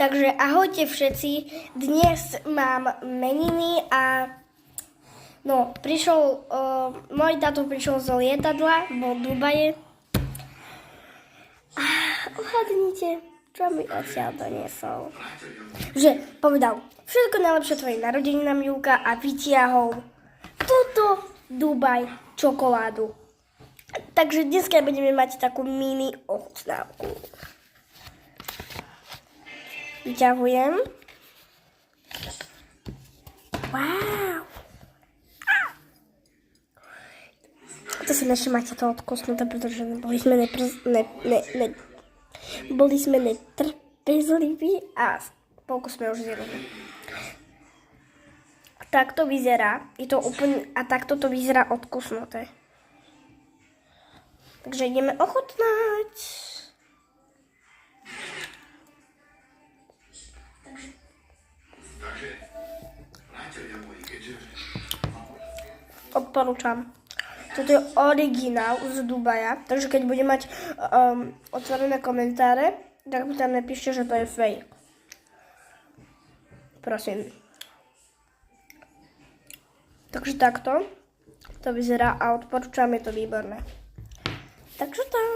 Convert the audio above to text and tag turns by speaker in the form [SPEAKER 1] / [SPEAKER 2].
[SPEAKER 1] Takže ahojte všetci, dnes mám meniny a môj táto prišiel zo lietadla, bol v Dubaje. A uhadnite, čo mi odtiaľ doniesol. Že povedal, všetko najlepšie tvojim narodeninám, Júka, a vytiahol túto Dubaj čokoládu. Takže dneska budeme mať takú mini ochutnávku. Vyťahujem. Wow. To si máte to odkusnuté, pretože boli sme netrpezliví a polku sme už zjedli. Takto vyzerá, takto to vyzerá odkusnuté. Takže ideme ochutnať. Odporúčam. Toto je originál z Dubaja, takže keď budem mať otvorené komentáre, tak mi tam napíšte, že to je fake. Prosím. Takže takto to vyzerá a odporúčam, je to výborné. Takže tak.